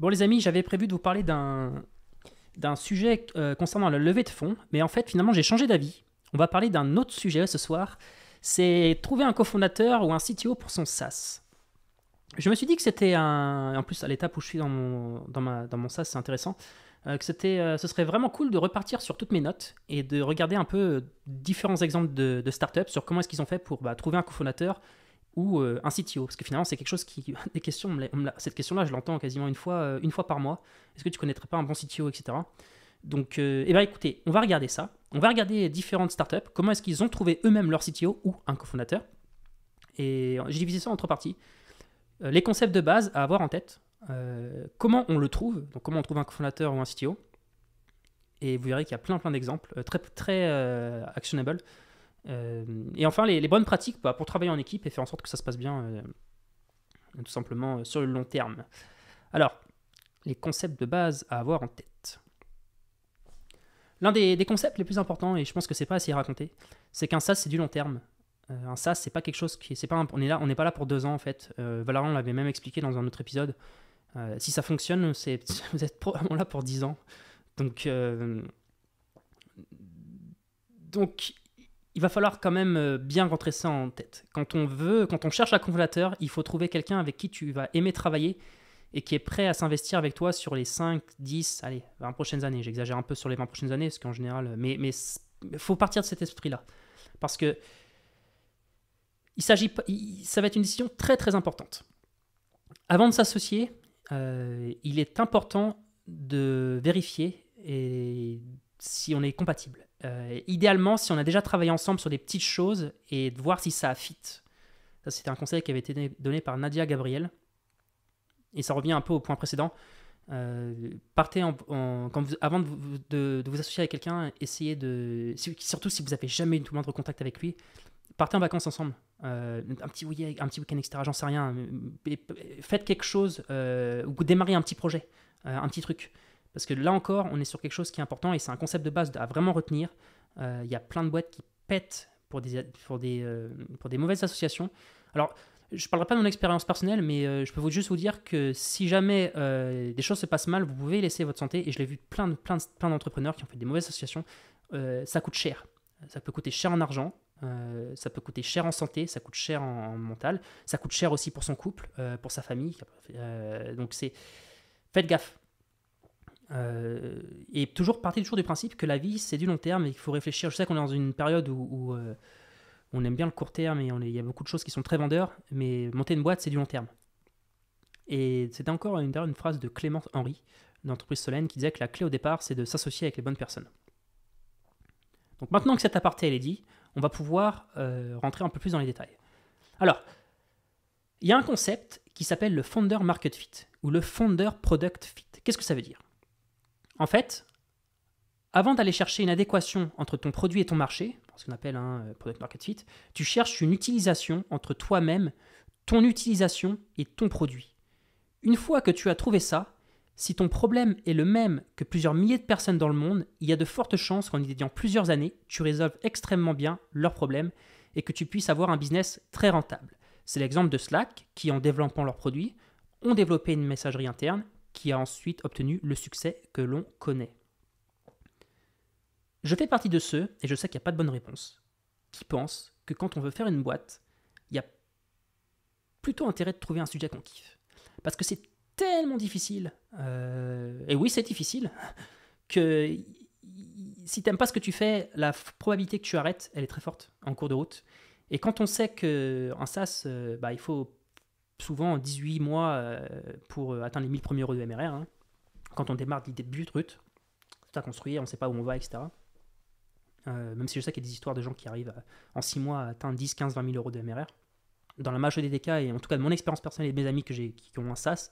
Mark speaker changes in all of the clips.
Speaker 1: Bon les amis, j'avais prévu de vous parler d'un sujet concernant la levée de fonds, mais en fait finalement j'ai changé d'avis. On va parler d'un autre sujet ce soir, c'est trouver un cofondateur ou un CTO pour son SaaS. Je me suis dit que c'était un... En plus à l'étape où je suis dans mon SaaS, c'est intéressant, ce serait vraiment cool de repartir sur toutes mes notes et de regarder un peu différents exemples de startups sur comment est-ce qu'ils ont fait pour trouver un cofondateur ou un CTO. Parce que finalement, c'est quelque chose qui. Des questions, cette question-là, je l'entends quasiment une fois par mois. Est-ce que tu connaîtrais pas un bon CTO, etc. Donc, eh ben, écoutez, on va regarder ça. On va regarder différentes startups, comment est-ce qu'ils ont trouvé eux-mêmes leur CTO ou un cofondateur. Et j'ai divisé ça en trois parties. Les concepts de base à avoir en tête, comment on le trouve, donc comment on trouve un cofondateur ou un CTO. Et vous verrez qu'il y a plein d'exemples, très actionable. Et enfin, les bonnes pratiques pour travailler en équipe et faire en sorte que ça se passe bien, tout simplement sur le long terme. Alors, les concepts de base à avoir en tête. L'un des concepts les plus importants, et je pense que c'est pas assez raconté, c'est qu'un SaaS c'est du long terme. Un SaaS c'est pas quelque chose qui, c'est pas on n'est pas là pour 2 ans en fait. Valerian l'avait même expliqué dans un autre épisode. Si ça fonctionne, vous êtes probablement là pour 10 ans. Donc il va falloir quand même bien rentrer ça en tête. Quand on cherche un cofondateur, il faut trouver quelqu'un avec qui tu vas aimer travailler et qui est prêt à s'investir avec toi sur les 5, 10, allez, 20 prochaines années. J'exagère un peu sur les 20 prochaines années, parce qu'en général, mais il faut partir de cet esprit-là. Parce que ça va être une décision très importante. Avant de s'associer, il est important de vérifier si on est compatible. Idéalement, si on a déjà travaillé ensemble sur des petites choses et de voir si ça fit. Ça, c'était un conseil qui avait été donné par Nadia Gabriel. Et ça revient un peu au point précédent. Partez avant de vous associer avec quelqu'un, essayez surtout si vous n'avez jamais eu tout le moindre contact avec lui, partez en vacances ensemble. Un petit week-end, etc. J'en sais rien. Faites quelque chose ou démarrez un petit projet, un petit truc. Parce que là encore, on est sur quelque chose qui est important et c'est un concept de base à vraiment retenir. Il y a plein de boîtes qui pètent pour des mauvaises associations. Alors, je ne parlerai pas de mon expérience personnelle, mais je peux juste vous dire que si jamais des choses se passent mal, vous pouvez laisser votre santé. Et je l'ai vu plein d'entrepreneurs qui ont fait des mauvaises associations. Ça coûte cher. Ça peut coûter cher en argent. Ça peut coûter cher en santé, ça coûte cher en mental, ça coûte cher aussi pour son couple, pour sa famille. Donc faites gaffe. Et partez toujours du principe que la vie c'est du long terme et qu'il faut réfléchir. Je sais qu'on est dans une période où on aime bien le court terme et il y a beaucoup de choses qui sont très vendeurs, mais monter une boîte c'est du long terme. Et c'était encore une phrase de Clément Henry d'entreprise Solène qui disait que la clé au départ c'est de s'associer avec les bonnes personnes. Donc maintenant que cet aparté elle est dit, on va pouvoir rentrer un peu plus dans les détails. Alors, il y a un concept qui s'appelle le Founder Market Fit ou le Founder Product Fit. Qu'est-ce que ça veut dire ? En fait, avant d'aller chercher une adéquation entre ton produit et ton marché, ce qu'on appelle un Product Market Fit, tu cherches une utilisation entre toi-même, ton utilisation et ton produit. Une fois que tu as trouvé ça, si ton problème est le même que plusieurs milliers de personnes dans le monde, il y a de fortes chances qu'en y dédiant plusieurs années, tu résolves extrêmement bien leurs problèmes et que tu puisses avoir un business très rentable. C'est l'exemple de Slack qui, en développant leurs produits, ont développé une messagerie interne qui a ensuite obtenu le succès que l'on connaît. Je fais partie de ceux, et je sais qu'il n'y a pas de bonne réponse, qui pensent que quand on veut faire une boîte, il y a plutôt intérêt de trouver un sujet qu'on kiffe. Parce que c'est tellement difficile, et oui c'est difficile, que si tu n'aimes pas ce que tu fais, la probabilité que tu arrêtes, elle est très forte en cours de route. Et quand on sait qu'un SaaS, il faut souvent 18 mois pour atteindre les 1000 premiers euros de MRR, hein, quand on démarre l'idée de but, tout à construire, on ne sait pas où on va, etc. Même si je sais qu'il y a des histoires de gens qui arrivent en 6 mois à atteindre 10, 15, 20 000 euros de MRR. Dans la majorité des cas, et en tout cas de mon expérience personnelle et de mes amis qui ont un SaaS,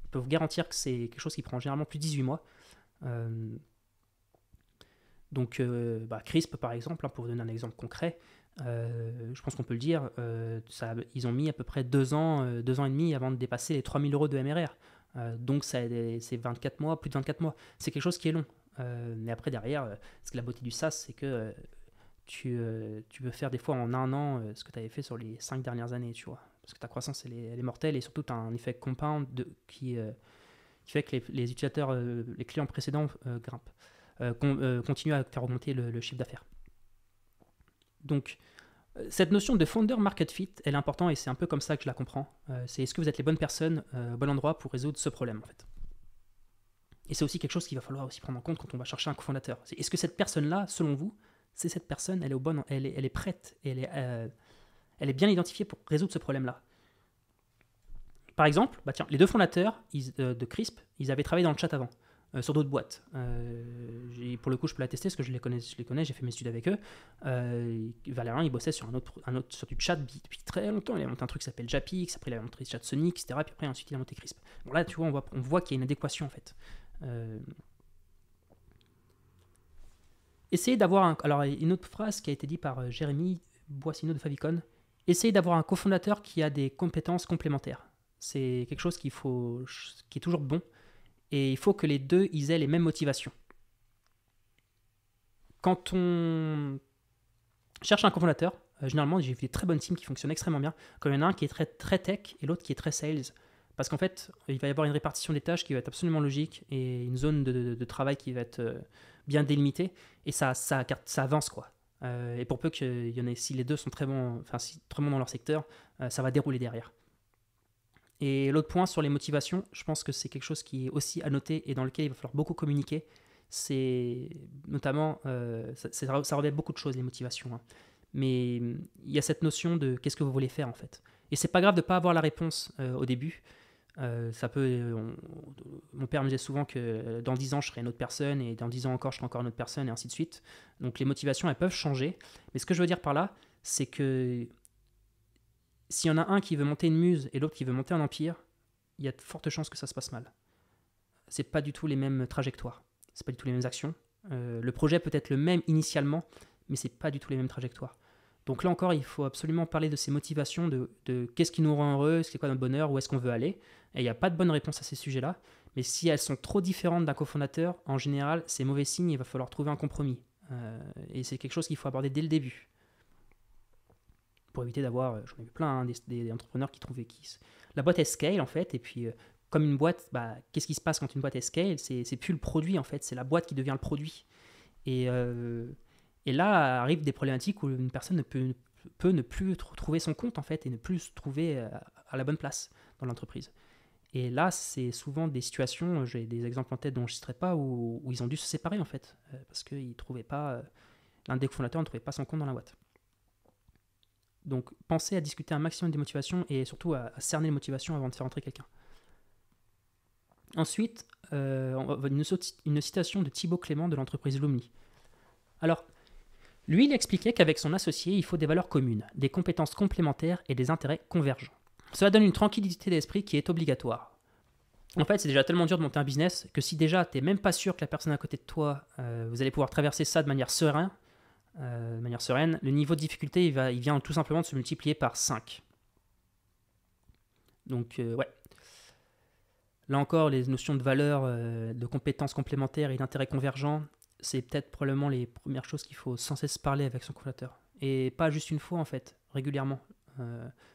Speaker 1: je peux vous garantir que c'est quelque chose qui prend généralement plus de 18 mois. Donc, Crisp, par exemple, pour vous donner un exemple concret, je pense qu'on peut le dire, ils ont mis à peu près 2 ans et demi avant de dépasser les 3000 euros de MRR. Donc, c'est 24 mois, plus de 24 mois. C'est quelque chose qui est long. Mais après, derrière, parce que la beauté du SaaS, c'est que tu peux faire des fois en 1 an ce que tu avais fait sur les 5 dernières années, tu vois. Parce que ta croissance, elle est mortelle et surtout, tu as un effet compound qui qui fait que les utilisateurs, les clients précédents grimpent, continuent à faire augmenter le chiffre d'affaires. Donc, cette notion de founder market fit, elle est importante et c'est un peu comme ça que je la comprends. C'est est-ce que vous êtes les bonnes personnes au bon endroit pour résoudre ce problème en fait. Et c'est aussi quelque chose qu'il va falloir aussi prendre en compte quand on va chercher un cofondateur. Est-ce que cette personne-là, selon vous, c'est cette personne, elle est elle est prête, elle est bien identifiée pour résoudre ce problème-là. Par exemple, les deux fondateurs de Crisp, ils avaient travaillé dans le chat avant. Sur d'autres boîtes. Pour le coup, je peux l'attester parce que je les connais, j'ai fait mes études avec eux. Valérien, il bossait sur sur du chat depuis très longtemps. Il a monté un truc qui s'appelle Japix, après il a monté Chat Sonic, etc. Puis après, ensuite, il a monté Crisp. Bon, là, tu vois, on voit qu'il y a une adéquation en fait. Essayez d'avoir alors, une autre phrase qui a été dite par Jérémy Boissino de Favicon. Essayez d'avoir un cofondateur qui a des compétences complémentaires. C'est quelque chose qui est toujours bon. Et il faut que les deux, ils aient les mêmes motivations. Quand on cherche un cofondateur, généralement, j'ai vu des très bonnes teams qui fonctionnent extrêmement bien. Quand il y en a un qui est très, très tech et l'autre qui est très sales. Parce qu'en fait, il va y avoir une répartition des tâches qui va être absolument logique et une zone de travail qui va être bien délimitée. Et ça avance, quoi. Et pour peu qu'il y en ait, si les deux sont très bons dans leur secteur, ça va dérouler derrière. Et l'autre point sur les motivations, je pense que c'est quelque chose qui est aussi à noter et dans lequel il va falloir beaucoup communiquer. C'est notamment, ça relève beaucoup de choses, les motivations. Hein. Mais il y a cette notion de qu'est-ce que vous voulez faire en fait. Et c'est pas grave de ne pas avoir la réponse au début. Mon père me disait souvent que dans 10 ans je serai une autre personne et dans 10 ans encore je serai encore une autre personne et ainsi de suite. Donc les motivations elles peuvent changer. Mais ce que je veux dire par là, c'est que s'il y en a un qui veut monter une muse et l'autre qui veut monter un empire, il y a de fortes chances que ça se passe mal. C'est pas du tout les mêmes trajectoires, c'est pas du tout les mêmes actions. Le projet peut être le même initialement, mais c'est pas du tout les mêmes trajectoires. Donc là encore, il faut absolument parler de ces motivations, de qu'est-ce qui nous rend heureux, c'est quoi notre bonheur, où est-ce qu'on veut aller. Et il n'y a pas de bonne réponse à ces sujets-là. Mais si elles sont trop différentes d'un cofondateur, en général, c'est mauvais signe, il va falloir trouver un compromis. Et c'est quelque chose qu'il faut aborder dès le début. Pour éviter d'avoir, j'en ai vu plein, hein, des entrepreneurs qui trouvaient la boîte est scale en fait, et puis comme une boîte, qu'est-ce qui se passe quand une boîte est scale ? C'est plus le produit en fait, c'est la boîte qui devient le produit. Et là arrivent des problématiques où une personne peut ne plus trouver son compte en fait, et ne plus se trouver à la bonne place dans l'entreprise. Et là, c'est souvent des situations, j'ai des exemples en tête dont je ne citerai pas, où ils ont dû se séparer en fait, parce qu'ils trouvaient pas, l'un des cofondateurs ne trouvait pas son compte dans la boîte. Donc, pensez à discuter un maximum des motivations et surtout à cerner les motivations avant de faire entrer quelqu'un. Ensuite, une citation de Thibaut Clément de l'entreprise Lumni. Alors, lui, il expliquait qu'avec son associé, il faut des valeurs communes, des compétences complémentaires et des intérêts convergents. Cela donne une tranquillité d'esprit qui est obligatoire. En fait, c'est déjà tellement dur de monter un business que si déjà, tu n'es même pas sûr que la personne à côté de toi, vous allez pouvoir traverser ça de manière sereine, le niveau de difficulté, il vient tout simplement de se multiplier par 5. Donc, ouais. Là encore, les notions de valeur, de compétences complémentaires et d'intérêts convergents, c'est peut-être probablement les premières choses qu'il faut sans cesse parler avec son cofondateur. Et pas juste une fois, en fait, régulièrement.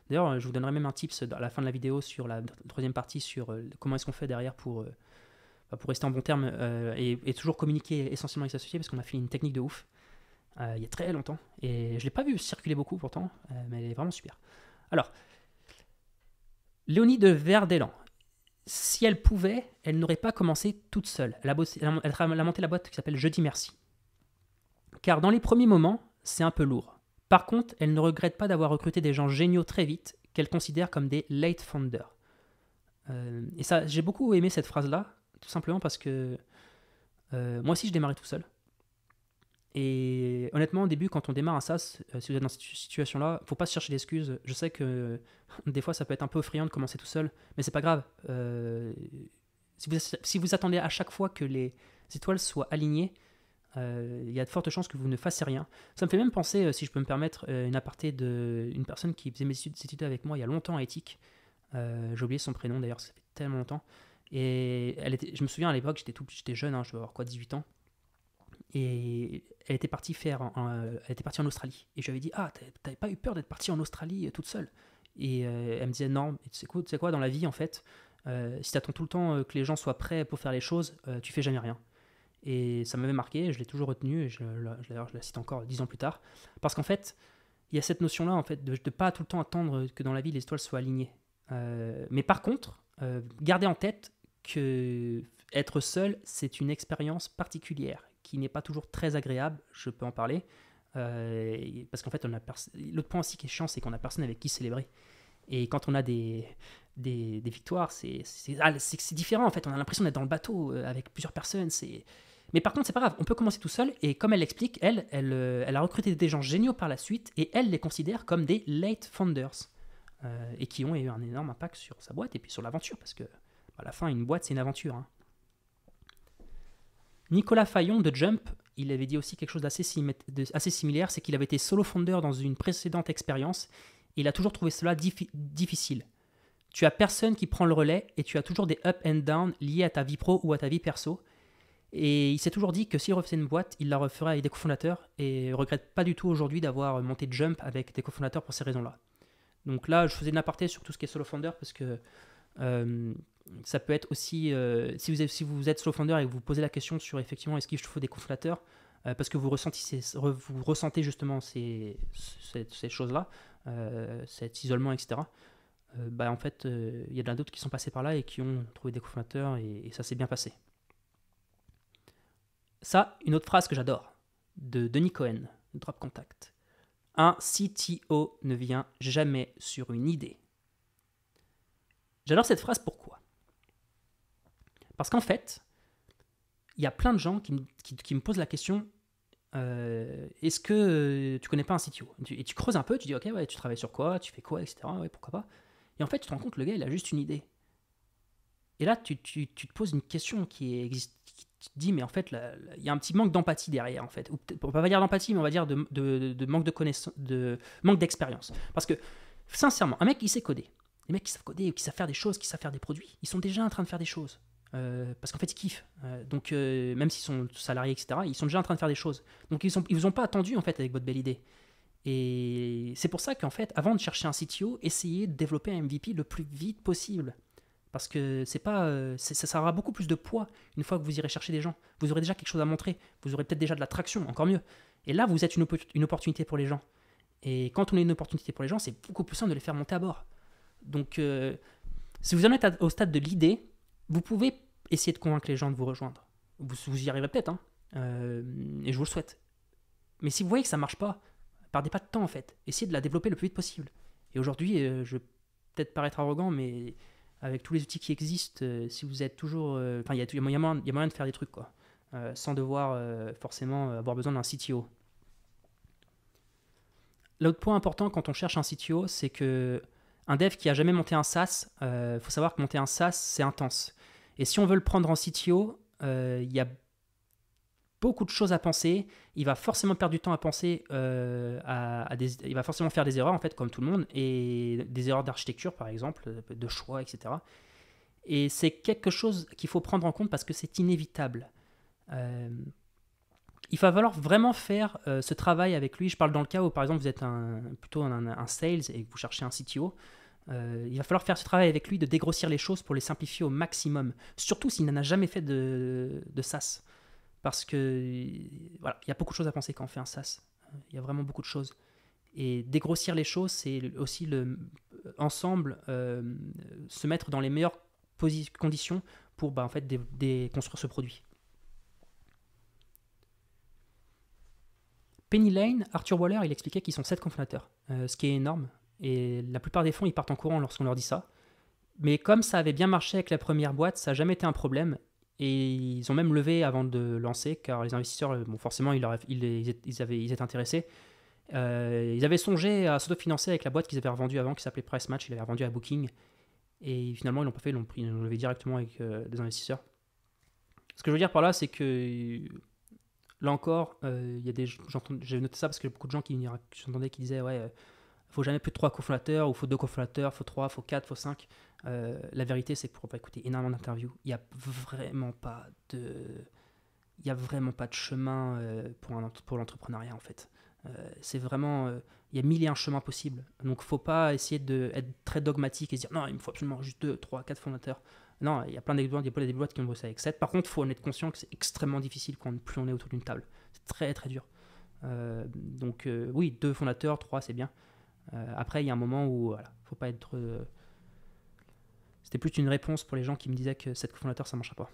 Speaker 1: D'ailleurs, je vous donnerai même un tips à la fin de la vidéo sur la troisième partie sur comment est-ce qu'on fait derrière pour rester en bon terme et toujours communiquer essentiellement avec ses associés, parce qu'on a fait une technique de ouf. Il y a très longtemps, et je ne l'ai pas vu circuler beaucoup pourtant, mais elle est vraiment super. Alors, Léonie de Verdelan, si elle pouvait, elle n'aurait pas commencé toute seule. Elle a monté la boîte qui s'appelle Jeudi Merci. Car dans les premiers moments, c'est un peu lourd. Par contre, elle ne regrette pas d'avoir recruté des gens géniaux très vite, qu'elle considère comme des late founders. Et ça, j'ai beaucoup aimé cette phrase-là, tout simplement parce que moi aussi je démarrais tout seul. Et honnêtement, au début, quand on démarre un SaaS, si vous êtes dans cette situation-là, il ne faut pas se chercher d'excuses. Je sais que des fois, ça peut être un peu effrayant de commencer tout seul, mais c'est pas grave. Si vous attendez à chaque fois que les étoiles soient alignées, il y a de fortes chances que vous ne fassiez rien. Ça me fait même penser, si je peux me permettre, une aparté d'une personne qui faisait mes études avec moi il y a longtemps à Éthique. J'ai oublié son prénom d'ailleurs, ça fait tellement longtemps. Et je me souviens à l'époque, j'étais jeune, hein, je devais avoir 18 ans. Et elle était partie en Australie. Et je lui avais dit, t'avais pas eu peur d'être partie en Australie toute seule ? Et elle me disait, non, tu sais quoi, dans la vie, en fait, Si tu attends tout le temps que les gens soient prêts pour faire les choses, tu fais jamais rien. Et ça m'avait marqué, je l'ai toujours retenu, et d'ailleurs je la cite encore 10 ans plus tard, parce qu'en fait, il y a cette notion-là en fait, de ne pas tout le temps attendre que dans la vie les étoiles soient alignées. Mais par contre, gardez en tête que être seul, c'est une expérience particulière qui n'est pas toujours très agréable, je peux en parler, parce qu'en fait, l'autre point aussi qui est chiant, c'est qu'on n'a personne avec qui célébrer. Et quand on a des victoires, c'est différent en fait, on a l'impression d'être dans le bateau avec plusieurs personnes, mais par contre, c'est pas grave, on peut commencer tout seul, et comme elle l'explique, elle a recruté des gens géniaux par la suite, et elle les considère comme des late founders, et qui ont eu un énorme impact sur sa boîte, et puis sur l'aventure, parce que à la fin, une boîte, c'est une aventure. Hein. Nicolas Fayon de Jump, il avait dit aussi quelque chose d'assez similaire, c'est qu'il avait été solo founder dans une précédente expérience, et il a toujours trouvé cela difficile. Tu as personne qui prend le relais, et tu as toujours des up and down liés à ta vie pro ou à ta vie perso. Et il s'est toujours dit que s'il refaisait une boîte, il la referait avec des cofondateurs, et ne regrette pas du tout aujourd'hui d'avoir monté Jump avec des cofondateurs pour ces raisons-là. Donc là, je faisais une aparté sur tout ce qui est solo founder, parce que ça peut être aussi, si vous êtes solo founder et que vous posez la question sur effectivement est-ce qu'il faut des cofondateurs, parce que vous ressentez justement ces choses-là, cet isolement, etc. En fait, il y en a d'autres qui sont passés par là et qui ont trouvé des cofondateurs, et ça s'est bien passé. Ça, une autre phrase que j'adore, de Denis Cohen, de Drop Contact. Un CTO ne vient jamais sur une idée. J'adore cette phrase, pourquoi ? Parce qu'en fait, il y a plein de gens qui me posent la question, est-ce que tu connais pas un CTO ? Et tu creuses un peu, tu dis ok, ouais, tu travailles sur quoi, tu fais quoi, etc. Ouais, pourquoi pas ? Et en fait, tu te rends compte, le gars, il a juste une idée. Et là, tu te poses une question qui te dis, mais en fait, il y a un petit manque d'empathie derrière, en fait. Ou on va pas dire d'empathie, mais on va dire de manque de connaissance, de manque d'expérience. Parce que, sincèrement, un mec qui sait coder, les mecs qui savent coder ou qui savent faire des choses, qui savent faire des produits, ils sont déjà en train de faire des choses. Parce qu'en fait, ils kiffent. Donc, même s'ils sont salariés, etc., ils sont déjà en train de faire des choses. Donc, ils vous ont pas attendu, en fait, avec votre belle idée. Et c'est pour ça qu'en fait, avant de chercher un CTO, essayez de développer un MVP le plus vite possible. Parce que ça aura beaucoup plus de poids une fois que vous irez chercher des gens. Vous aurez déjà quelque chose à montrer. Vous aurez peut-être déjà de la traction, encore mieux. Et là, vous êtes une opportunité pour les gens. Et quand on est une opportunité pour les gens, c'est beaucoup plus simple de les faire monter à bord. Donc, si vous en êtes au stade de l'idée, vous pouvez essayer de convaincre les gens de vous rejoindre. Vous y arriverez peut-être, hein, et je vous le souhaite. Mais si vous voyez que ça ne marche pas, perdez pas de temps en fait. Essayez de la développer le plus vite possible. Et aujourd'hui, je vais peut-être paraître arrogant, mais avec tous les outils qui existent, si vous êtes toujours... il y a moyen de faire des trucs, quoi. Sans devoir forcément avoir besoin d'un CTO. L'autre point important quand on cherche un CTO, c'est que un dev qui a jamais monté un SaaS, faut savoir que monter un SaaS, c'est intense. Et si on veut le prendre en CTO, il y a beaucoup de choses à penser. Il va forcément perdre du temps à penser il va forcément faire des erreurs, en fait, comme tout le monde, et des erreurs d'architecture, par exemple, de choix, etc. Et c'est quelque chose qu'il faut prendre en compte parce que c'est inévitable. Il va falloir vraiment faire ce travail avec lui. Je parle dans le cas où, par exemple, vous êtes plutôt un sales et que vous cherchez un CTO. Il va falloir faire ce travail avec lui de dégrossir les choses pour les simplifier au maximum. Surtout s'il n'en a jamais fait de SaaS. Parce que voilà, il y a beaucoup de choses à penser quand on fait un SaaS. Il y a vraiment beaucoup de choses. Et dégrossir les choses, c'est aussi ensemble se mettre dans les meilleures conditions pour en fait, construire ce produit. Penny Lane, Arthur Waller, il expliquait qu'ils sont 7 cofondateurs, ce qui est énorme. Et la plupart des fonds, ils partent en courant lorsqu'on leur dit ça. Mais comme ça avait bien marché avec la première boîte, ça n'a jamais été un problème. Et ils ont même levé avant de lancer, car les investisseurs, forcément, ils étaient intéressés. Ils avaient songé à s'autofinancer avec la boîte qu'ils avaient revendue avant, qui s'appelait Price Match. Ils l'avaient revendue à Booking. Et finalement, ils l'ont pas fait, ils l'ont levé directement avec des investisseurs. Ce que je veux dire par là, c'est que là encore, j'ai noté ça parce qu'il y a beaucoup de gens j'entendais qui disaient ouais, faut jamais plus de 3 cofondateurs, ou faut 2 cofondateurs, faut 3, faut 4, faut 5. La vérité, c'est que pour écouter énormément d'interviews, il n'y a vraiment pas de chemin pour l'entrepreneuriat en fait. C'est vraiment Il y a mille et un chemins possibles. Donc, faut pas essayer d'être très dogmatique et se dire non, il me faut absolument juste 2, 3, 4 fondateurs. Non, il y a plein d'exemples, il y a des boîtes qui ont bossé avec 7. Par contre, il faut en être conscient que c'est extrêmement difficile quand plus on est autour d'une table. C'est très très dur. Donc, oui, 2 fondateurs, 3, c'est bien. Après, il y a un moment où, voilà, faut pas être. C'était plus une réponse pour les gens qui me disaient que 7 cofondateurs, ça ne marcherait pas.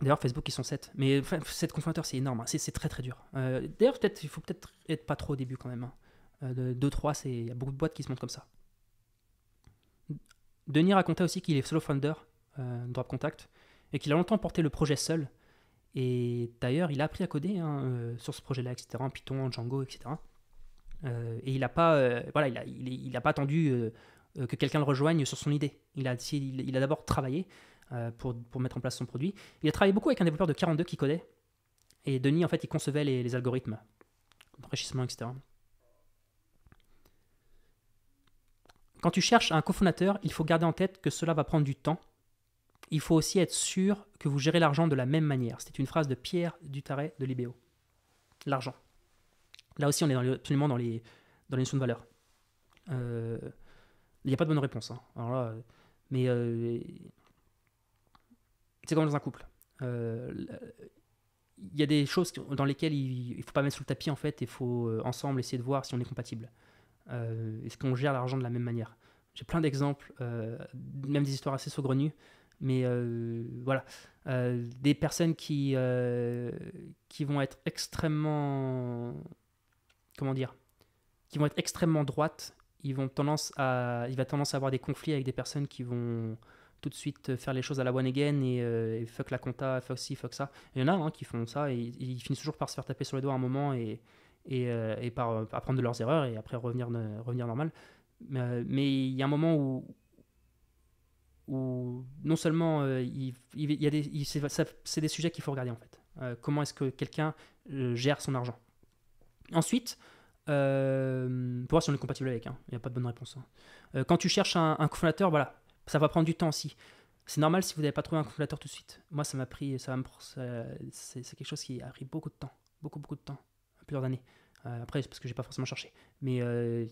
Speaker 1: D'ailleurs, Facebook, ils sont 7. Mais enfin, 7 cofondateurs, c'est énorme. Hein. C'est très très dur. D'ailleurs, il faut peut-être être pas trop au début quand même. Hein. 2-3, il y a beaucoup de boîtes qui se montent comme ça. Denis racontait aussi qu'il est solo founder, Drop Contact, et qu'il a longtemps porté le projet seul. Et d'ailleurs, il a appris à coder sur ce projet-là, etc. En Python, en Django, etc. Et il n'a pas, voilà, il a pas attendu que quelqu'un le rejoigne sur son idée. Il a d'abord travaillé pour mettre en place son produit. Il a travaillé beaucoup avec un développeur de 42 qui codait. Et Denis, en fait, il concevait les algorithmes d'enrichissement, etc. Quand tu cherches un cofondateur, il faut garder en tête que cela va prendre du temps. Il faut aussi être sûr que vous gérez l'argent de la même manière. C'était une phrase de Pierre Dutaret de Libéo. L'argent. Là aussi, on est absolument dans les notions de valeur. Il n'y a pas de bonne réponse. Hein. Alors là, mais c'est comme dans un couple. Il y a des choses dans lesquelles il ne faut pas mettre sous le tapis, en fait. Il faut ensemble essayer de voir si on est compatible. Est-ce qu'on gère l'argent de la même manière? J'ai plein d'exemples, même des histoires assez saugrenues. Mais voilà, des personnes qui vont être extrêmement, comment dire, qui vont être extrêmement droites, il va tendance à avoir des conflits avec des personnes qui vont tout de suite faire les choses à la one again et fuck la compta, fuck ci, fuck ça. Il y en a qui font ça et ils finissent toujours par se faire taper sur les doigts à un moment et par apprendre de leurs erreurs et après revenir normal. Mais il y a un moment où non seulement c'est des sujets qu'il faut regarder en fait. Comment est-ce que quelqu'un gère son argent. Ensuite, pour voir si on est compatible avec, il n'y a pas de bonne réponse. Quand tu cherches un cofondateur, voilà, ça va prendre du temps aussi. C'est normal si vous n'avez pas trouvé un cofondateur tout de suite. Moi, c'est quelque chose qui a pris beaucoup de temps, beaucoup de temps, plusieurs années. Après, c'est parce que j'ai pas forcément cherché. Mais il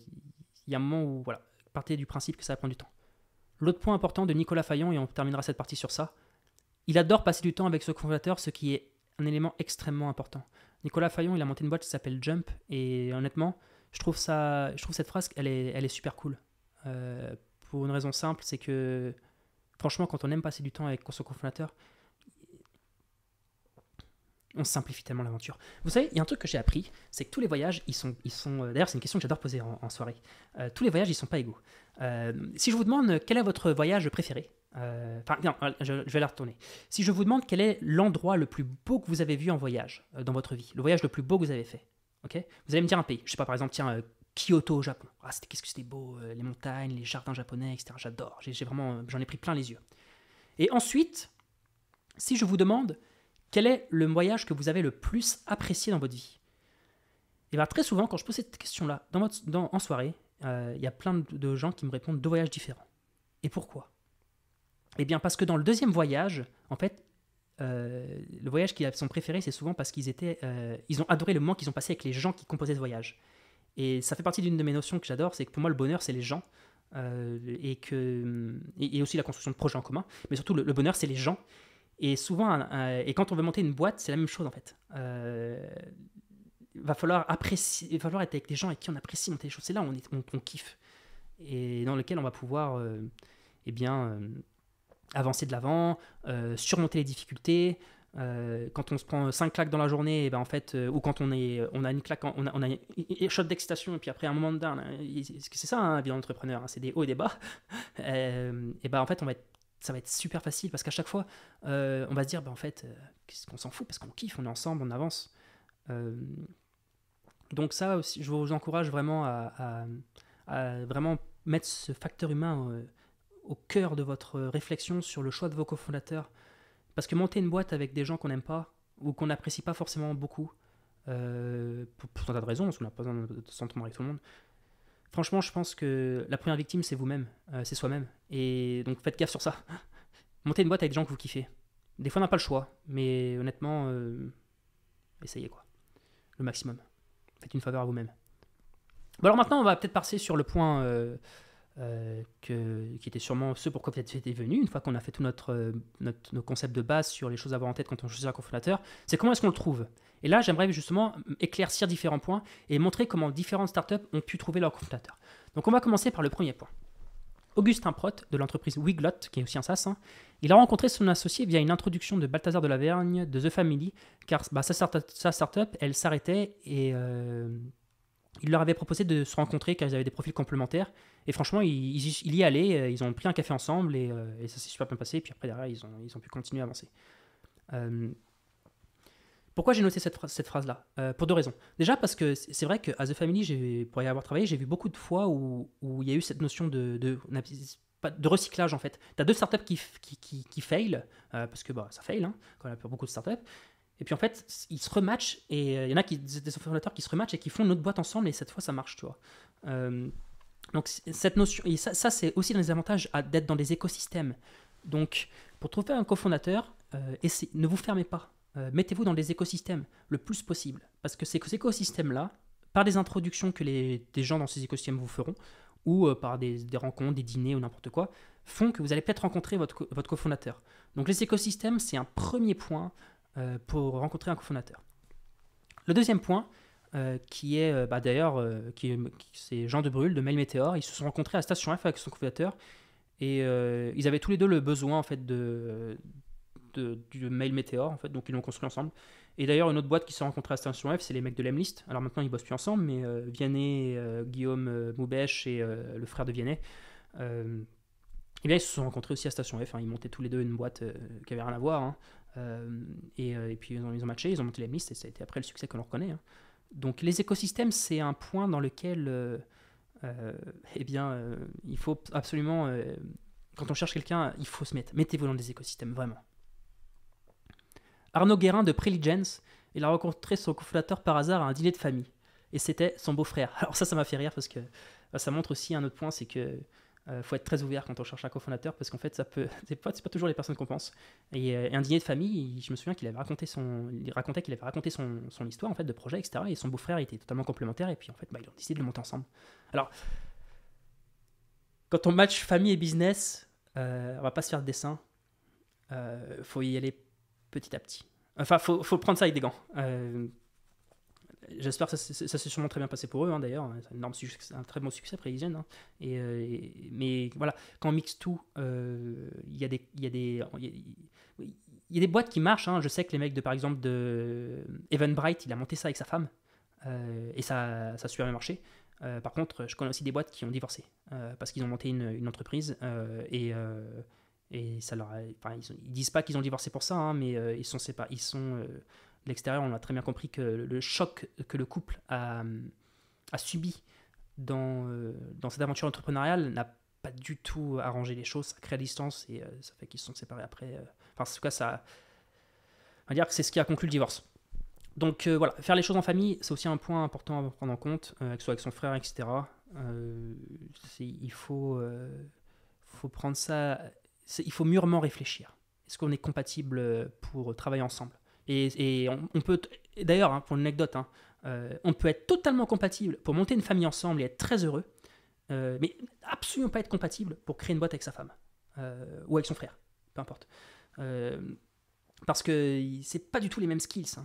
Speaker 1: y a un moment où, voilà, partez du principe que ça va prendre du temps. L'autre point important de Nicolas Fayon, et on terminera cette partie sur ça, il adore passer du temps avec ce cofondateur, ce qui est un élément extrêmement important. Nicolas Fayon, il a monté une boîte qui s'appelle Jump, et honnêtement, je trouve cette phrase, elle est super cool. Pour une raison simple, c'est que franchement, quand on aime passer du temps avec son cofondateur, on simplifie tellement l'aventure. Vous savez, il y a un truc que j'ai appris, c'est que tous les voyages, ils sont d'ailleurs, c'est une question que j'adore poser en soirée. Tous les voyages, ils sont pas égaux. Si je vous demande quel est votre voyage préféré, non, je vais la retourner. Si je vous demande quel est l'endroit le plus beau que vous avez vu en voyage dans votre vie, le voyage le plus beau que vous avez fait, ok? Vous allez me dire un pays. Je sais pas, par exemple, tiens, Kyoto au Japon. Ah, qu'est-ce que c'était beau, les montagnes, les jardins japonais, etc. J'adore. J'en ai pris plein les yeux. Et ensuite, si je vous demande quel est le voyage que vous avez le plus apprécié dans votre vie? Et bien très souvent, quand je pose cette question-là en soirée, il y a plein de gens qui me répondent 2 voyages différents. Et pourquoi? Eh bien parce que dans le deuxième voyage, en fait, le voyage qu'ils sont préférés, c'est souvent parce ils ont adoré le moment qu'ils ont passé avec les gens qui composaient ce voyage. Et ça fait partie d'une de mes notions que j'adore, c'est que pour moi le bonheur c'est les gens et aussi la construction de projets en commun, mais surtout le bonheur c'est les gens. Et souvent, et quand on veut monter une boîte, c'est la même chose en fait. Il va falloir être avec des gens avec qui on apprécie monter les choses. C'est là où on kiffe et dans lequel on va pouvoir avancer de l'avant, surmonter les difficultés. Quand on se prend 5 claques dans la journée, et ben en fait, ou quand on a une claque, on a une shot d'excitation, et puis après un moment de down, c'est ça un vie d'entrepreneur, c'est des hauts et des bas. Et ben en fait, ça va être super facile parce qu'à chaque fois, on va se dire, en fait, qu'est-ce qu'on s'en fout parce qu'on kiffe, on est ensemble, on avance. Donc ça aussi, je vous encourage vraiment à vraiment mettre ce facteur humain au cœur de votre réflexion sur le choix de vos cofondateurs. Parce que monter une boîte avec des gens qu'on n'aime pas ou qu'on n'apprécie pas forcément beaucoup, pour un tas de raisons, parce qu'on n'a pas besoin de s'entendre avec tout le monde, franchement, je pense que la première victime, c'est vous-même, c'est soi-même. Et donc faites gaffe sur ça. Montez une boîte avec des gens que vous kiffez. Des fois, on n'a pas le choix, mais honnêtement, essayez quoi. Le maximum. Faites une faveur à vous-même. Bon, alors maintenant, on va peut-être passer sur le point qui était sûrement ce pourquoi peut-être c'était venu, une fois qu'on a fait tout nos concepts de base sur les choses à avoir en tête quand on choisit un cofondateur, c'est comment est-ce qu'on le trouve. Et là, j'aimerais justement éclaircir différents points et montrer comment différentes startups ont pu trouver leur cofondateur. Donc on va commencer par le premier point. Augustin Protte, de l'entreprise Wiglot, qui est aussi un SaaS, il a rencontré son associé via une introduction de Balthazar de Lavergne de The Family, car sa startup, elle s'arrêtait et il leur avait proposé de se rencontrer car ils avaient des profils complémentaires. Et franchement, il y allait, ils ont pris un café ensemble et ça s'est super bien passé. Et puis après, derrière, ils ont pu continuer à avancer. Pourquoi j'ai noté cette phrase-là? Pour deux raisons. Déjà parce que c'est vrai qu'à The Family, pour y avoir travaillé, j'ai vu beaucoup de fois où il y a eu cette notion de recyclage en fait. Tu as deux startups qui fail, parce que ça fail, hein, quand on a beaucoup de startups. Et puis en fait, ils se rematchent et il y en a des fondateurs qui se rematchent et qui font une autre boîte ensemble et cette fois ça marche, tu vois. Donc cette notion, et ça c'est aussi dans les avantages d'être dans des écosystèmes. Donc pour trouver un cofondateur, ne vous fermez pas. Mettez-vous dans des écosystèmes le plus possible. Parce que ces écosystèmes-là, par des introductions que des gens dans ces écosystèmes vous feront, ou par des rencontres, des dîners ou n'importe quoi, font que vous allez peut-être rencontrer votre cofondateur. Donc les écosystèmes, c'est un premier point pour rencontrer un cofondateur. Le deuxième point, qui est d'ailleurs, c'est Jean de Brul de Mail Meteor. Ils se sont rencontrés à Station F avec son cofondateur et ils avaient tous les deux le besoin en fait du Mail Meteor en fait, donc ils l'ont construit ensemble. Et d'ailleurs, une autre boîte qui s'est rencontrée à Station F, c'est les mecs de l'Emlist. Alors maintenant, ils bossent plus ensemble, mais Vianney, Guillaume Moubèche et le frère de Vianney, et bien, ils se sont rencontrés aussi à Station F. Ils montaient tous les deux une boîte qui avait rien à voir. Et puis ils ont matché, ils ont monté l'Emlist et ça a été après le succès que l'on reconnaît. Donc les écosystèmes, c'est un point dans lequel il faut absolument, quand on cherche quelqu'un, il faut se mettre. Mettez-vous dans des écosystèmes, vraiment. Arnaud Guérin de Preligence, il a rencontré son cofondateur par hasard à un dîner de famille. Et c'était son beau-frère. Alors ça m'a fait rire parce que ça montre aussi un autre point, c'est que faut être très ouvert quand on cherche un cofondateur parce qu'en fait, c'est pas toujours les personnes qu'on pense. Et un dîner de famille, je me souviens qu'il racontait qu'il avait raconté son histoire en fait de projet, etc. Et son beau-frère était totalement complémentaire. Et puis en fait, ils ont décidé de le monter ensemble. Alors, quand on match famille et business, on va pas se faire de dessin. Faut y aller petit à petit. Enfin, faut prendre ça avec des gants. J'espère que ça s'est sûrement très bien passé pour eux, d'ailleurs. C'est un très bon succès, Preligence. Mais voilà, quand on mixe tout, il y a des boîtes qui marchent. Je sais que les mecs, par exemple, de Eventbrite, il a monté ça avec sa femme. Et ça a super bien marché. Par contre, je connais aussi des boîtes qui ont divorcé parce qu'ils ont monté une entreprise et ça ils disent pas qu'ils ont divorcé pour ça, mais ils sont séparés. De l'extérieur, on a très bien compris que le choc que le couple a subi dans cette aventure entrepreneuriale n'a pas du tout arrangé les choses. Ça crée la distance et ça fait qu'ils se sont séparés après. En tout cas, on va dire que c'est ce qui a conclu le divorce. Donc voilà, faire les choses en famille, c'est aussi un point important à prendre en compte, que ce soit avec son frère, etc. Il faut prendre ça. Il faut mûrement réfléchir. Est-ce qu'on est compatible pour travailler ensemble? Et on peut, d'ailleurs, pour une anecdote, on peut être totalement compatible pour monter une famille ensemble et être très heureux, mais absolument pas être compatible pour créer une boîte avec sa femme ou avec son frère, peu importe. Parce que c'est pas du tout les mêmes skills.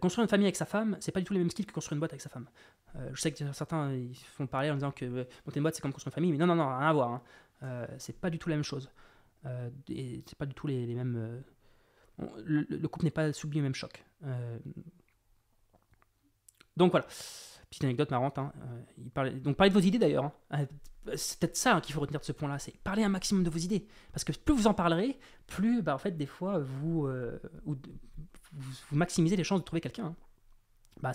Speaker 1: Construire une famille avec sa femme, c'est pas du tout les mêmes skills que construire une boîte avec sa femme. Je sais que certains ils font parler en disant que monter une boîte c'est comme construire une famille, mais non, rien à voir. C'est pas du tout la même chose. Et c'est pas du tout les mêmes. Le couple n'est pas subi le même choc. Donc voilà, petite anecdote marrante. Parlez de vos idées d'ailleurs. C'est peut-être ça qu'il faut retenir de ce point-là, c'est parler un maximum de vos idées. Parce que plus vous en parlerez, plus en fait des fois vous maximisez les chances de trouver quelqu'un.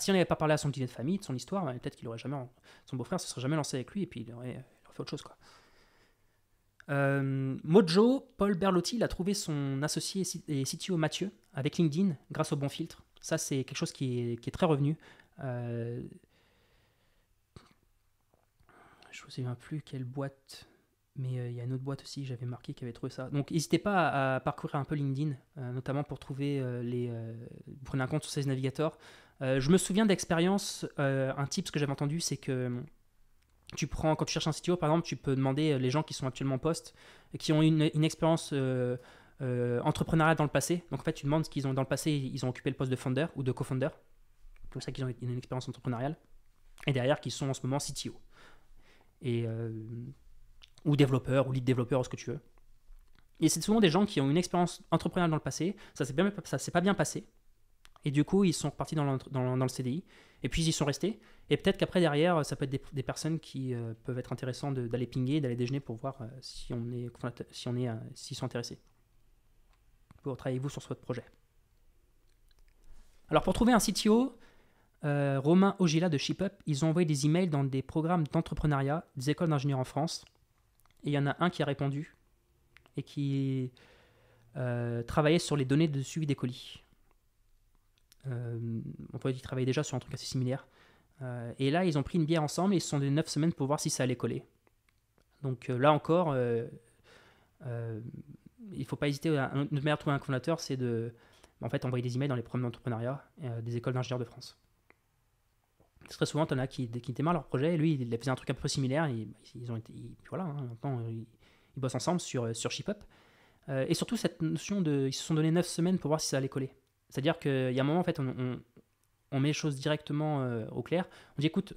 Speaker 1: Si on n'avait pas parlé à son dîner de famille, de son histoire, peut-être qu'il aurait jamais, son beau-frère se serait jamais lancé avec lui et puis il aurait fait autre chose quoi. Mojo, Paul Berlotti, il a trouvé son associé et CTO Mathieu avec LinkedIn grâce au bon filtre. Ça, c'est quelque chose qui est très revenu. Je ne me souviens plus quelle boîte, mais il y a une autre boîte aussi, j'avais marqué qui avait trouvé ça. Donc, n'hésitez pas à parcourir un peu LinkedIn, notamment pour trouver vous prenez un compte sur Sales Navigator. Je me souviens d'expérience, un tip que j'avais entendu, c'est que Quand tu cherches un CTO, par exemple, tu peux demander les gens qui sont actuellement en poste, qui ont une expérience entrepreneuriale dans le passé. Donc en fait, tu demandes ce qu'ils ont dans le passé, ils ont occupé le poste de founder ou de co-founder. Comme ça qu'ils ont une expérience entrepreneuriale. Et derrière, qui sont en ce moment CTO. Ou développeurs, ou lead développeur, ou ce que tu veux. Et c'est souvent des gens qui ont une expérience entrepreneuriale dans le passé, ça s'est pas bien passé, et du coup ils sont repartis dans le CDI, et puis ils y sont restés, et peut-être qu'après derrière, ça peut être des personnes qui peuvent être intéressantes d'aller pinguer, d'aller déjeuner pour voir s'ils sont intéressés, pour travailler avec vous sur votre projet. Alors pour trouver un CTO, Romain Ogila de ShipUp, ils ont envoyé des emails dans des programmes d'entrepreneuriat, des écoles d'ingénieurs en France, et il y en a un qui a répondu, et qui travaillait sur les données de suivi des colis. On pourrait dire qu'ils travaillaient déjà sur un truc assez similaire. Et là, ils ont pris une bière ensemble et ils se sont donné 9 semaines pour voir si ça allait coller. Donc là encore, il ne faut pas hésiter. Notre manière de trouver un cofondateur, c'est de envoyer des emails dans les programmes d'entrepreneuriat des écoles d'ingénieurs de France. Très souvent, tu en as qui démarrent leur projet. Lui, il faisait un truc un peu similaire. Maintenant, ils bossent ensemble sur ShipUp. Et surtout, cette notion ils se sont donné 9 semaines pour voir si ça allait coller. C'est-à-dire qu'il y a un moment, en fait, on met les choses directement au clair. On dit, écoute,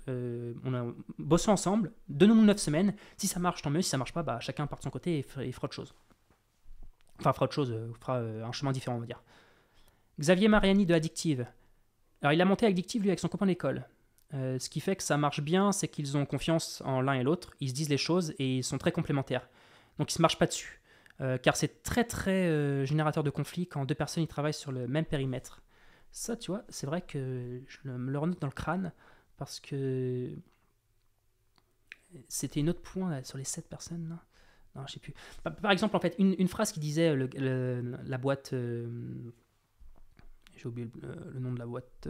Speaker 1: bossons ensemble, donnons-nous 9 semaines. Si ça marche, tant mieux. Si ça marche pas, chacun part de son côté et fera autre chose. Enfin, fera autre chose, fera un chemin différent, on va dire. Xavier Mariani de Addictive. Alors, il a monté Addictive, lui, avec son copain d'école. Ce qui fait que ça marche bien, c'est qu'ils ont confiance en l'un et l'autre. Ils se disent les choses et ils sont très complémentaires. Donc, ils ne se marchent pas dessus. Car c'est très très générateur de conflits quand deux personnes y travaillent sur le même périmètre. Ça, tu vois, c'est vrai que je me le renote dans le crâne parce que c'était un autre point là, sur les 7 personnes. Là. Non, je sais plus. Par exemple, en fait, une phrase qui disait la boîte. J'ai oublié le nom de la boîte.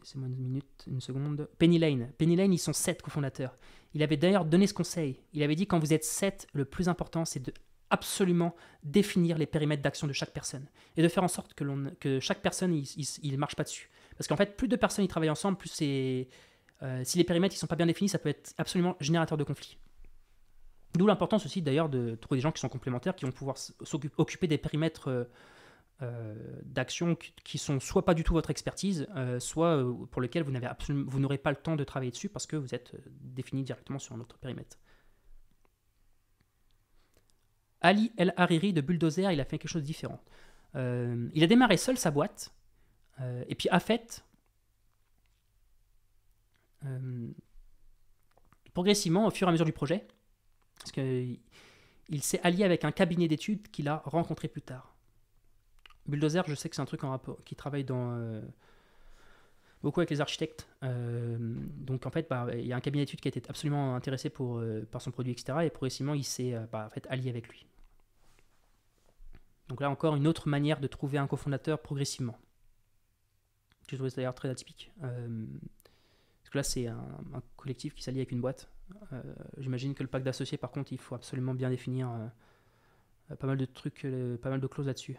Speaker 1: C'est moi une seconde. Penny Lane. Penny Lane, ils sont 7 cofondateurs. Il avait d'ailleurs donné ce conseil. Il avait dit quand vous êtes 7, le plus important, c'est de absolument définir les périmètres d'action de chaque personne et de faire en sorte que chaque personne il marche pas dessus. Parce qu'en fait, plus de personnes y travaillent ensemble, plus si les périmètres ne sont pas bien définis, ça peut être absolument générateur de conflits. D'où l'importance aussi d'ailleurs de trouver des gens qui sont complémentaires, qui vont pouvoir s'occuper des périmètres d'actions qui sont soit pas du tout votre expertise, soit pour lesquels vous n'aurez pas le temps de travailler dessus parce que vous êtes défini directement sur un autre périmètre. Ali El Hariri de Bulldozer, il a fait quelque chose de différent. Il a démarré seul sa boîte, et puis a fait progressivement au fur et à mesure du projet, parce qu'il s'est allié avec un cabinet d'études qu'il a rencontré plus tard. Bulldozer, je sais que c'est un truc en rapport qui travaille beaucoup avec les architectes. Donc en fait, il y a un cabinet d'études qui a été absolument intéressé par son produit, etc. Et progressivement, il s'est allié avec lui. Donc là encore, une autre manière de trouver un cofondateur progressivement. J'ai trouvé ça d'ailleurs très atypique. Parce que là, c'est un collectif qui s'allie avec une boîte. J'imagine que le pacte d'associés, par contre, il faut absolument bien définir pas mal de trucs, pas mal de clauses là-dessus.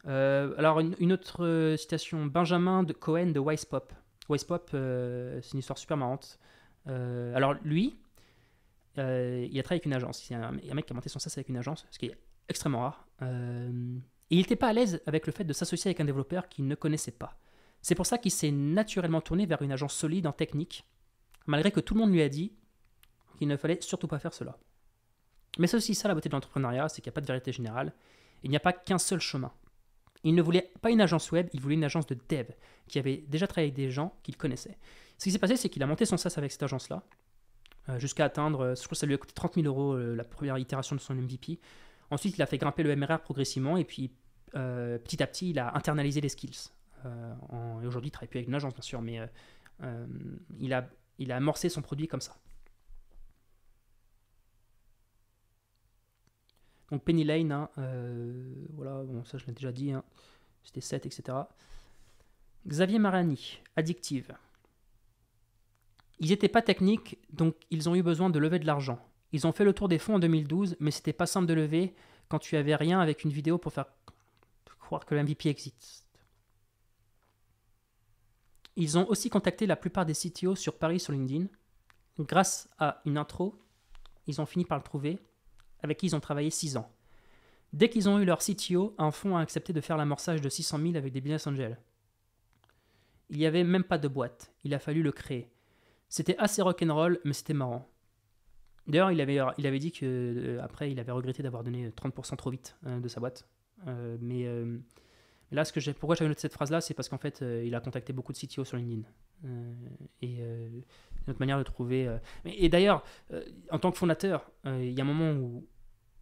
Speaker 1: Alors, une autre citation, Benjamin Cohen de Wisepop. Wisepop, c'est une histoire super marrante. Alors, lui, il a travaillé avec une agence. Il y a un mec qui a monté son SaaS avec une agence, ce qui est extrêmement rare. Et il n'était pas à l'aise avec le fait de s'associer avec un développeur qu'il ne connaissait pas. C'est pour ça qu'il s'est naturellement tourné vers une agence solide en technique, malgré que tout le monde lui a dit qu'il ne fallait surtout pas faire cela. Mais c'est aussi ça la beauté de l'entrepreneuriat, c'est qu'il n'y a pas de vérité générale. Il n'y a pas qu'un seul chemin. Il ne voulait pas une agence web, il voulait une agence de dev qui avait déjà travaillé avec des gens qu'il connaissait. Ce qui s'est passé, c'est qu'il a monté son SaaS avec cette agence-là, jusqu'à atteindre, je crois que ça lui a coûté 30 000 euros la première itération de son MVP. Ensuite, il a fait grimper le MRR progressivement et puis petit à petit, il a internalisé les skills. Et aujourd'hui, il ne travaille plus avec une agence, bien sûr, mais il a amorcé son produit comme ça. Donc Penny Lane, hein, voilà, bon, ça je l'ai déjà dit, hein, c'était 7, etc. Xavier Mariani, Addictive. Ils n'étaient pas techniques, donc ils ont eu besoin de lever de l'argent. Ils ont fait le tour des fonds en 2012, mais c'était pas simple de lever quand tu avais rien avec une vidéo pour faire croire que le MVP existe. Ils ont aussi contacté la plupart des CTO sur Paris sur LinkedIn. Grâce à une intro, ils ont fini par le trouver, avec qui ils ont travaillé 6 ans. Dès qu'ils ont eu leur CTO, un fonds a accepté de faire l'amorçage de 600 000 avec des business angels. Il n'y avait même pas de boîte, il a fallu le créer. C'était assez rock'n'roll, mais c'était marrant. D'ailleurs, il avait dit que après, il avait regretté d'avoir donné 30% trop vite de sa boîte. Là, pourquoi j'avais noté cette phrase-là, c'est parce qu'en fait, il a contacté beaucoup de CTO sur LinkedIn. Notre manière de trouver. Et d'ailleurs, en tant que fondateur, il y a un moment où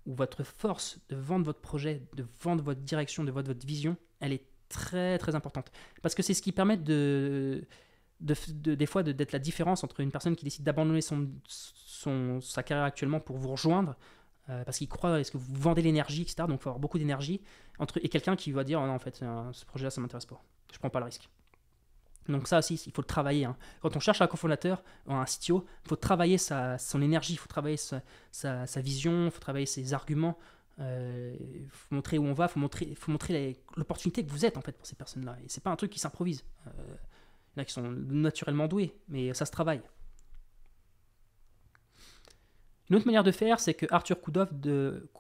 Speaker 1: votre force de vendre votre projet, de vendre votre direction, de vendre votre vision, elle est très très importante. Parce que c'est ce qui permet des fois d'être la différence entre une personne qui décide d'abandonner sa carrière actuellement pour vous rejoindre, parce qu'il croit est-ce que vous vendez l'énergie, etc. Donc il faut avoir beaucoup d'énergie, et quelqu'un qui va dire oh non, en fait, ce projet-là, ça ne m'intéresse pas. Je ne prends pas le risque. Donc ça aussi, il faut le travailler. Hein. Quand on cherche un cofondateur, un CTO, il faut travailler son énergie, il faut travailler sa vision, il faut travailler ses arguments. Il faut montrer où on va, il faut montrer l'opportunité que vous êtes en fait pour ces personnes-là. Et c'est pas un truc qui s'improvise. Il y en a qui sont naturellement doués, mais ça se travaille. Une autre manière de faire, c'est que Arthur Koudoy de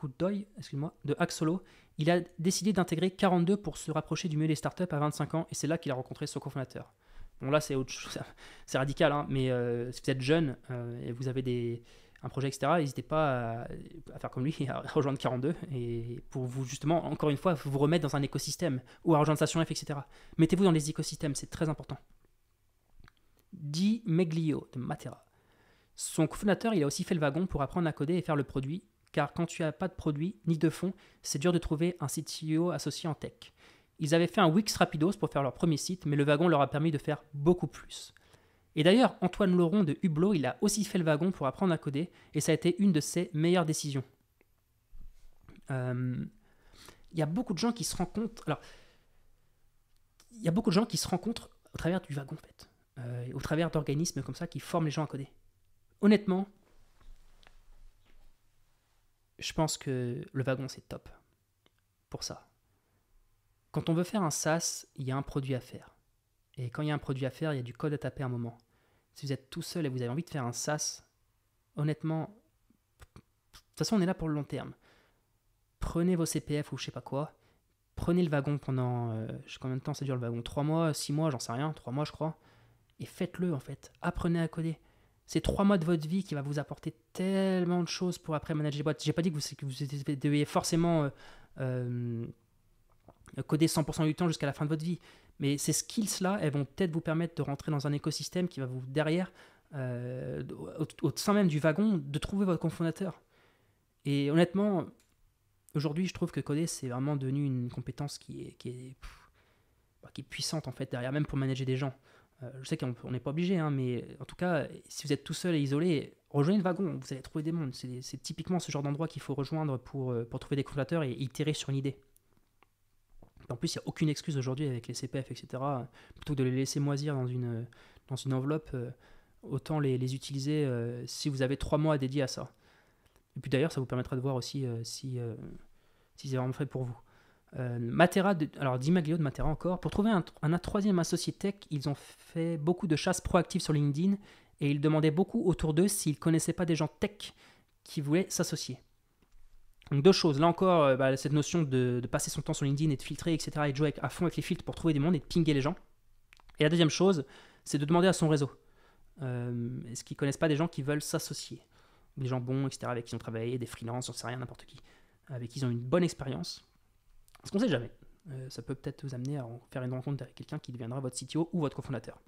Speaker 1: Hack-Solo, il a décidé d'intégrer 42 pour se rapprocher du milieu des startups à 25 ans, et c'est là qu'il a rencontré son cofondateur. Bon là c'est autre chose, c'est radical, hein, mais si vous êtes jeune et vous avez un projet, etc., n'hésitez pas à faire comme lui, à rejoindre 42, et pour vous justement, encore une fois, vous remettre dans un écosystème, ou à rejoindre Station F, etc. Mettez-vous dans les écosystèmes, c'est très important. Di Meglio de Matera. Son cofondateur, il a aussi fait le wagon pour apprendre à coder et faire le produit, car quand tu n'as pas de produit ni de fonds, c'est dur de trouver un CTO associé en tech. Ils avaient fait un Wix Rapidos pour faire leur premier site, mais le wagon leur a permis de faire beaucoup plus. Et d'ailleurs, Antoine Laurent de Hublot, il a aussi fait le wagon pour apprendre à coder, et ça a été une de ses meilleures décisions. Il y a beaucoup de gens qui se rencontrent. Alors, il y a beaucoup de gens qui se rencontrent au travers du wagon, en fait, au travers d'organismes comme ça qui forment les gens à coder. Honnêtement, je pense que le wagon, c'est top pour ça. Quand on veut faire un SaaS, il y a un produit à faire. Et quand il y a un produit à faire, il y a du code à taper à un moment. Si vous êtes tout seul et vous avez envie de faire un SaaS, honnêtement, de toute façon, on est là pour le long terme. Prenez vos CPF ou je sais pas quoi. Prenez le wagon pendant... combien de temps ça dure le wagon 3 mois, 6 mois, j'en sais rien, 3 mois je crois. Et faites-le en fait. Apprenez à coder. C'est 3 mois de votre vie qui va vous apporter tellement de choses pour après manager les boîtes. J'ai pas dit que vous deviez forcément coder 100% du temps jusqu'à la fin de votre vie. Mais ces skills-là, elles vont peut-être vous permettre de rentrer dans un écosystème qui va vous, derrière, au sein même du wagon, de trouver votre cofondateur. Et honnêtement, aujourd'hui, je trouve que coder, c'est vraiment devenu une compétence qui est puissante, en fait, derrière, même pour manager des gens. Je sais qu'on n'est pas obligé, hein, mais en tout cas, si vous êtes tout seul et isolé, rejoignez le wagon, vous allez trouver des mondes. C'est typiquement ce genre d'endroit qu'il faut rejoindre pour trouver des cofondateurs et itérer sur une idée. En plus, il n'y a aucune excuse aujourd'hui avec les CPF, etc. Plutôt que de les laisser moisir dans une enveloppe, autant les utiliser si vous avez 3 mois dédiés à ça. Et puis d'ailleurs, ça vous permettra de voir aussi si c'est vraiment fait pour vous. Matera, alors Di Maglio de Matera encore, pour trouver un troisième associé tech, ils ont fait beaucoup de chasses proactives sur LinkedIn et ils demandaient beaucoup autour d'eux s'ils ne connaissaient pas des gens tech qui voulaient s'associer. Donc 2 choses, là encore, cette notion de passer son temps sur LinkedIn et de filtrer, etc., et de jouer à fond avec les filtres pour trouver des mondes et de pinguer les gens. Et la deuxième chose, c'est de demander à son réseau. Est-ce qu'ils ne connaissent pas des gens qui veulent s'associer, des gens bons, etc., avec qui ils ont travaillé, des freelances, j'en sais rien, n'importe qui, avec qui ils ont une bonne expérience. Parce qu'on ne sait jamais. Ça peut peut-être vous amener à faire une rencontre avec quelqu'un qui deviendra votre CTO ou votre cofondateur.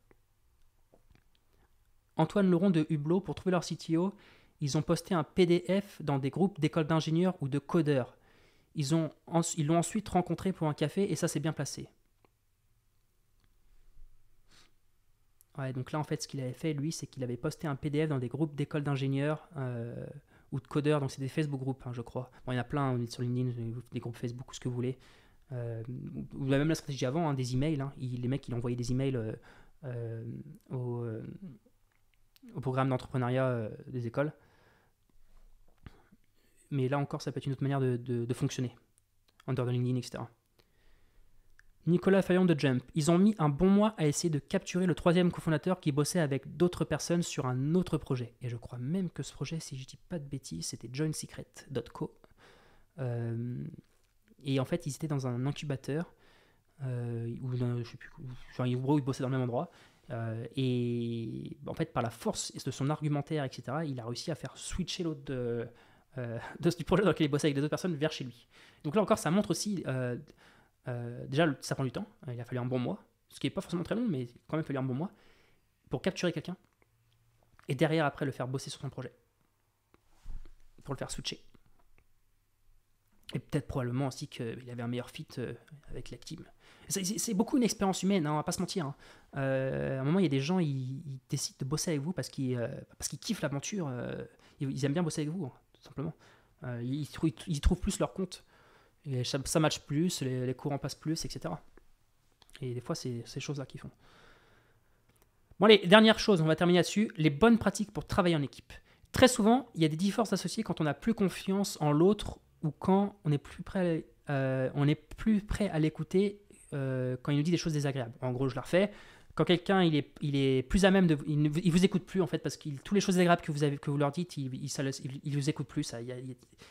Speaker 1: Antoine Laurent de Hublot, pour trouver leur CTO, ils ont posté un PDF dans des groupes d'écoles d'ingénieurs ou de codeurs. Ils l'ont ensuite rencontré pour un café et ça s'est bien placé. Ouais, donc là, en fait, ce qu'il avait fait, lui, c'est qu'il avait posté un PDF dans des groupes d'écoles d'ingénieurs ou de codeurs, donc c'est des Facebook groupes, hein, je crois. Bon, il y en a plein, on est sur LinkedIn, des groupes Facebook, ce que vous voulez. Vous avez même la stratégie avant, hein, des emails. Hein. Les mecs, ils envoyaient des emails au programme d'entrepreneuriat des écoles. Mais là encore, ça peut être une autre manière de fonctionner, en dehors de LinkedIn, etc. Nicolas Fayon de Jump. Ils ont mis un bon mois à essayer de capturer le troisième cofondateur qui bossait avec d'autres personnes sur un autre projet. Et je crois même que ce projet, si je dis pas de bêtises, c'était joinsecret.co. Et en fait, ils étaient dans un incubateur, je sais plus, genre, ils bossaient dans le même endroit. Et en fait, par la force de son argumentaire, etc., il a réussi à faire switcher l'autre du projet dans lequel il bossait avec des autres personnes vers chez lui. Donc là encore, ça montre aussi, déjà, ça prend du temps. Il a fallu un bon mois, ce qui n'est pas forcément très long, mais il a quand même fallu un bon mois pour capturer quelqu'un. Et derrière, après, le faire bosser sur son projet. Pour le faire switcher. Et peut-être probablement aussi qu'il avait un meilleur fit avec la team. C'est beaucoup une expérience humaine, hein, on va pas se mentir. Hein. À un moment, il y a des gens, ils décident de bosser avec vous parce qu'ils kiffent l'aventure. Ils aiment bien bosser avec vous, hein, tout simplement. Ils trouvent plus leur compte. Et ça match plus, les courants passent plus, etc. Et des fois, c'est ces choses-là qu'ils font. Bon, allez, dernière chose, on va terminer là-dessus. Les bonnes pratiques pour travailler en équipe. Très souvent, il y a des divorces associés quand on n'a plus confiance en l'autre ou quand on est plus prêt à l'écouter quand il nous dit des choses désagréables. En gros, je la refais. Quand quelqu'un il est plus à même de, il vous écoute plus en fait parce que toutes les choses désagréables que vous leur dites, il vous écoute plus.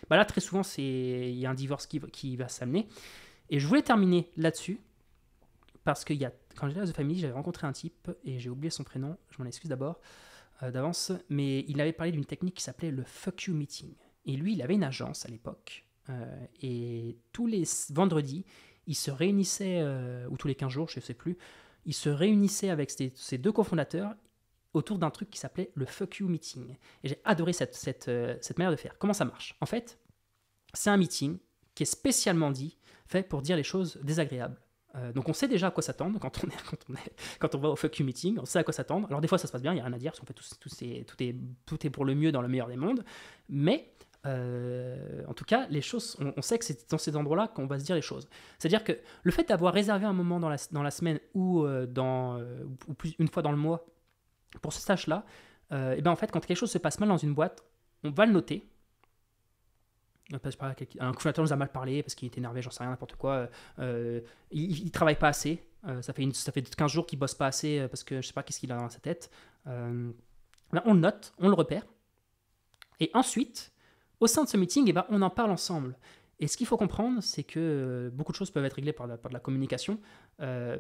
Speaker 1: Là, très souvent, il y a un divorce qui va s'amener. Et je voulais terminer là-dessus parce que quand j'étais à The Family, j'avais rencontré un type et j'ai oublié son prénom. Je m'en excuse d'avance, mais il avait parlé d'une technique qui s'appelait le fuck you meeting. Et lui, il avait une agence à l'époque. Et tous les vendredis, il se réunissait, ou tous les 15 jours, je ne sais plus, il se réunissait avec ses deux cofondateurs autour d'un truc qui s'appelait le fuck you meeting. Et j'ai adoré cette manière de faire. Comment ça marche ? En fait, c'est un meeting qui est spécialement fait pour dire les choses désagréables. Donc on sait déjà à quoi s'attendre quand on va au fuck you meeting, on sait à quoi s'attendre. Alors des fois ça se passe bien, il n'y a rien à dire, parce qu'en fait tout est pour le mieux dans le meilleur des mondes, mais en tout cas les choses, on sait que c'est dans ces endroits-là qu'on va se dire les choses. C'est-à-dire que le fait d'avoir réservé un moment dans la semaine ou une fois dans le mois pour ce stage-là, et ben en fait quand quelque chose se passe mal dans une boîte, on va le noter. Un cofondateur nous a mal parlé parce qu'il était énervé, j'en sais rien, n'importe quoi. Il travaille pas assez. Ça fait 15 jours qu'il bosse pas assez parce que je sais pas qu'est-ce qu'il a dans sa tête. On le note, on le repère. Et ensuite, au sein de ce meeting, on en parle ensemble. Et ce qu'il faut comprendre, c'est que beaucoup de choses peuvent être réglées par de la communication,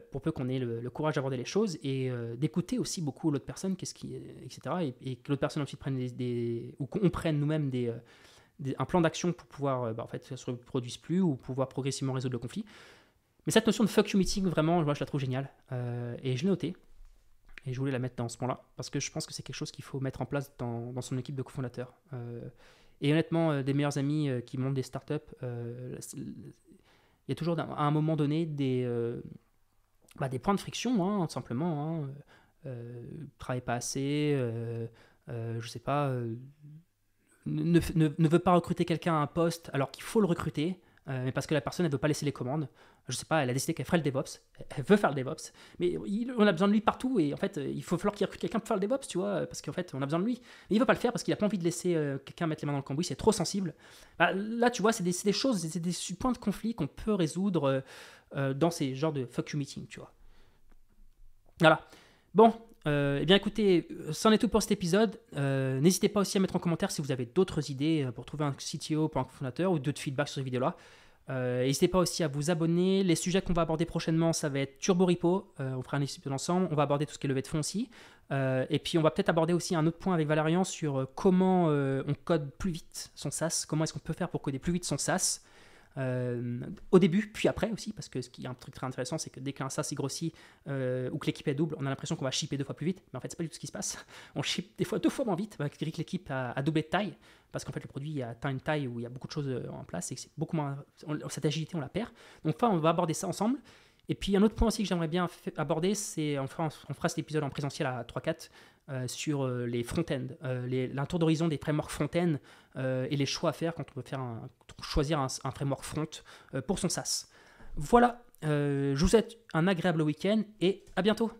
Speaker 1: pour peu qu'on ait le courage d'aborder les choses et d'écouter aussi beaucoup l'autre personne, etc. Et que l'autre personne ensuite prenne ou qu'on prenne nous-mêmes un plan d'action pour pouvoir que ça se reproduise plus ou pouvoir progressivement résoudre le conflit. Mais cette notion de fuck you meeting, vraiment, moi je la trouve géniale. Et je l'ai notée. Et je voulais la mettre dans ce point-là parce que je pense que c'est quelque chose qu'il faut mettre en place dans son équipe de cofondateurs. Et honnêtement, des meilleurs amis qui montent des startups, il y a toujours à un moment donné des points de friction, tout simplement. Travaille pas assez, je sais pas. Ne veut pas recruter quelqu'un à un poste alors qu'il faut le recruter, mais parce que la personne ne veut pas laisser les commandes. Je sais pas, elle a décidé qu'elle ferait le DevOps, elle veut faire le DevOps, mais on a besoin de lui partout et en fait il faut falloir qu'il recrute quelqu'un pour faire le DevOps, tu vois, parce qu'en fait on a besoin de lui. Mais il veut pas le faire parce qu'il a pas envie de laisser quelqu'un mettre les mains dans le cambouis, c'est trop sensible. Là tu vois, c'est des choses, c'est des points de conflit qu'on peut résoudre dans ces genres de fuck you meeting, tu vois. Voilà. Bon. Eh bien écoutez, c'en est tout pour cet épisode. N'hésitez pas aussi à mettre en commentaire si vous avez d'autres idées pour trouver un CTO pour un cofondateur ou d'autres feedbacks sur ces vidéos-là. N'hésitez pas aussi à vous abonner. Les sujets qu'on va aborder prochainement, ça va être Turbo Repo. On fera un épisode ensemble. On va aborder tout ce qui est levée de fonds aussi. Et puis on va peut-être aborder aussi un autre point avec Valérian sur comment on code plus vite son SaaS. Comment est-ce qu'on peut faire pour coder plus vite son SaaS au début, puis après aussi, parce que ce qui est un truc très intéressant, c'est que dès qu'un SaaS grossit ou que l'équipe est double, on a l'impression qu'on va shipper 2 fois plus vite, mais en fait c'est pas du tout ce qui se passe. On ship des fois 2 fois moins vite, malgré que l'équipe a doublé de taille, parce qu'en fait le produit a atteint une taille où il y a beaucoup de choses en place et que c'est beaucoup moins, cette agilité on la perd. Donc on va aborder ça ensemble. Et puis un autre point aussi que j'aimerais bien aborder, c'est on fera cet épisode en présentiel à 3-4 sur les front-end, un tour d'horizon des frameworks front-end et les choix à faire quand on veut choisir un framework front pour son SaaS. Voilà, je vous souhaite un agréable week-end et à bientôt.